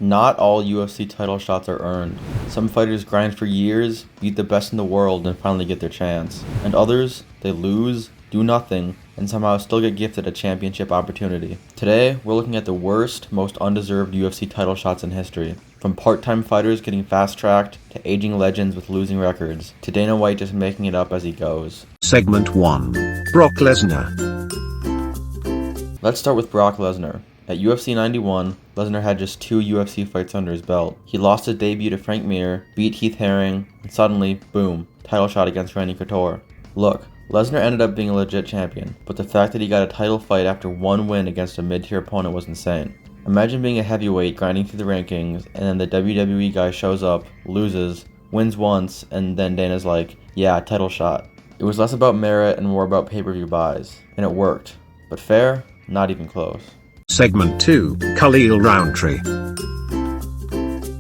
Not all UFC title shots are earned. Some fighters grind for years, beat the best in the world, and finally get their chance. And others, they lose, do nothing, and somehow still get gifted a championship opportunity. Today, we're looking at the worst, most undeserved UFC title shots in history. From part-time fighters getting fast-tracked, to aging legends with losing records, to Dana White just making it up as he goes. Segment 1. Brock Lesnar. Let's start with Brock Lesnar. At UFC 91, Lesnar had just 2 UFC fights under his belt. He lost his debut to Frank Mir, beat Heath Herring, and suddenly, boom, title shot against Randy Couture. Look, Lesnar ended up being a legit champion, but the fact that he got a title fight after one win against a mid-tier opponent was insane. Imagine being a heavyweight grinding through the rankings, and then the WWE guy shows up, loses, wins once, and then Dana's like, yeah, title shot. It was less about merit and more about pay-per-view buys, and it worked. But fair? Not even close. Segment 2. Khalil Roundtree.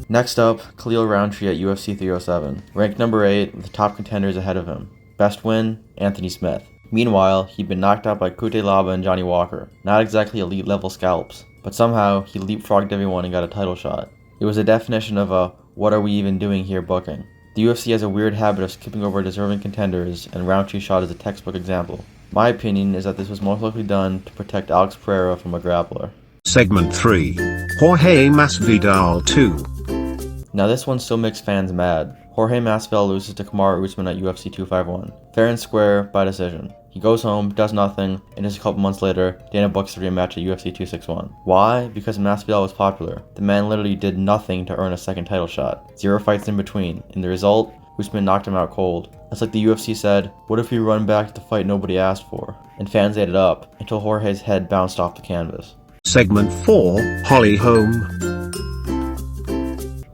Next up, Khalil Roundtree at UFC 307, ranked number 8 with the top contenders ahead of him. Best win, Anthony Smith. Meanwhile, he'd been knocked out by Kute Laba and Johnny Walker. Not exactly elite level scalps, but somehow he leapfrogged everyone and got a title shot. It was a definition of a what are we even doing here booking. The UFC has a weird habit of skipping over deserving contenders, and Roundtree's shot is a textbook example. My opinion is that this was most likely done to protect Alex Pereira from a grappler. Segment 3. Jorge Masvidal 2. Now this one still makes fans mad. Jorge Masvidal loses to Kamaru Usman at UFC 251. Fair and square, by decision. He goes home, does nothing, and just a couple months later, Dana books the rematch at UFC 261. Why? Because Masvidal was popular. The man literally did nothing to earn a second title shot. 0 fights in between. And the result? Usman knocked him out cold. It's like the UFC said, what if we run back to the fight nobody asked for? And fans ate it up, until Jorge's head bounced off the canvas. Segment 4. Holly Holm.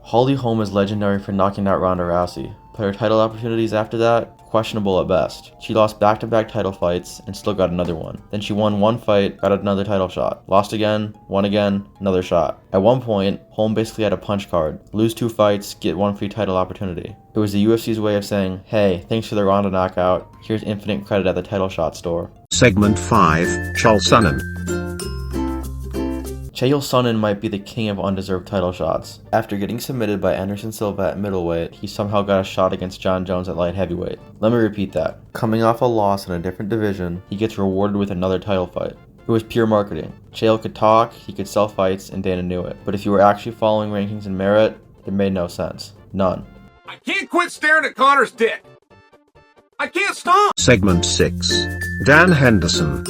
Holly Holm is legendary for knocking out Ronda Rousey, but her title opportunities after that? Questionable at best. She lost back-to-back title fights and still got another one. Then she won one fight, got another title shot. Lost again, won again, another shot. At one point, Holm basically had a punch card. Lose 2 fights, get 1 free title opportunity. It was the UFC's way of saying, hey, thanks for the Ronda knockout, here's infinite credit at the title shot store. Segment 5. Chael Sonnen. Chael Sonnen might be the king of undeserved title shots. After getting submitted by Anderson Silva at middleweight, he somehow got a shot against John Jones at light heavyweight. Let me repeat that. Coming off a loss in a different division, he gets rewarded with another title fight. It was pure marketing. Chael could talk, he could sell fights, and Dana knew it. But if you were actually following rankings and merit, it made no sense. None. I can't quit staring at Connor's dick. I can't stop. Segment 6. Dan Henderson.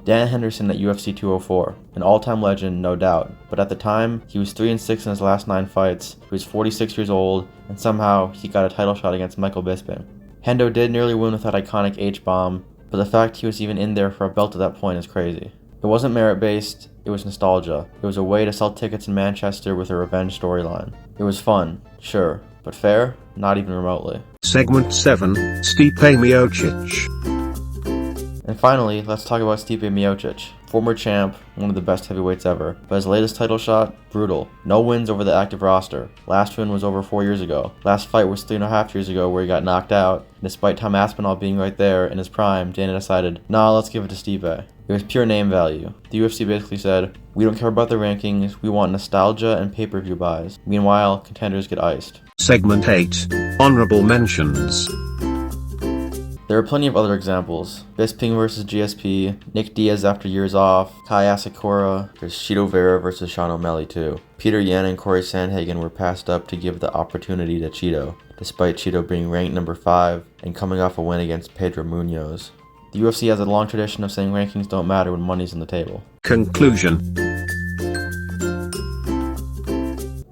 Dan Henderson at UFC 204, an all-time legend, no doubt, but at the time, he was 3-6 in his last 9 fights, he was 46 years old, and somehow he got a title shot against Michael Bisping. Hendo did nearly win with that iconic H-bomb, but the fact he was even in there for a belt at that point is crazy. It wasn't merit-based, it was nostalgia. It was a way to sell tickets in Manchester with a revenge storyline. It was fun, sure, but fair? Not even remotely. Segment 7. Stipe Miocic. And finally, let's talk about Stipe Miocic. Former champ, one of the best heavyweights ever, but his latest title shot? Brutal. No wins over the active roster. Last win was over 4 years ago. Last fight was 3.5 years ago where he got knocked out. And despite Tom Aspinall being right there in his prime, Dana decided, nah, let's give it to Stipe. It was pure name value. The UFC basically said, we don't care about the rankings, we want nostalgia and pay-per-view buys. Meanwhile, contenders get iced. Segment 8. Honorable mentions. There are plenty of other examples. Bisping vs GSP, Nick Diaz after years off, Kai Asakura, there's Chito Vera vs Sean O'Malley too. Peter Yan and Corey Sandhagen were passed up to give the opportunity to Chito, despite Chito being ranked number 5 and coming off a win against Pedro Munoz. The UFC has a long tradition of saying rankings don't matter when money's on the table. Conclusion.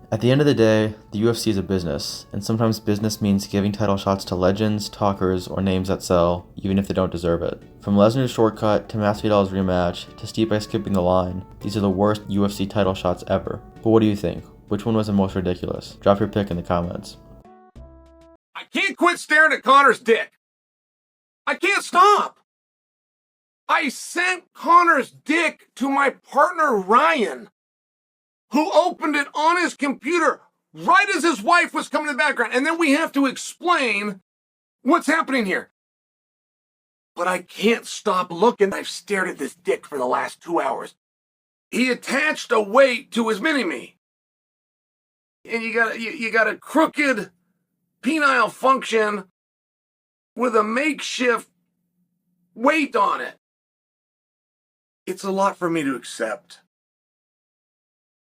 At the end of the day, the UFC is a business, and sometimes business means giving title shots to legends, talkers, or names that sell, even if they don't deserve it. From Lesnar's shortcut to Masvidal's rematch to Stipe skipping the line, these are the worst UFC title shots ever. But what do you think? Which one was the most ridiculous? Drop your pick in the comments. I can't quit staring at Connor's dick. I can't stop. I sent Connor's dick to my partner Ryan, who opened it on his computer right as his wife was coming in the background. And then we have to explain what's happening here. But I can't stop looking. I've stared at this dick for the last 2 hours. he attached a weight to his mini-me. And you got a crooked penile function with a makeshift weight on it. It's a lot for me to accept.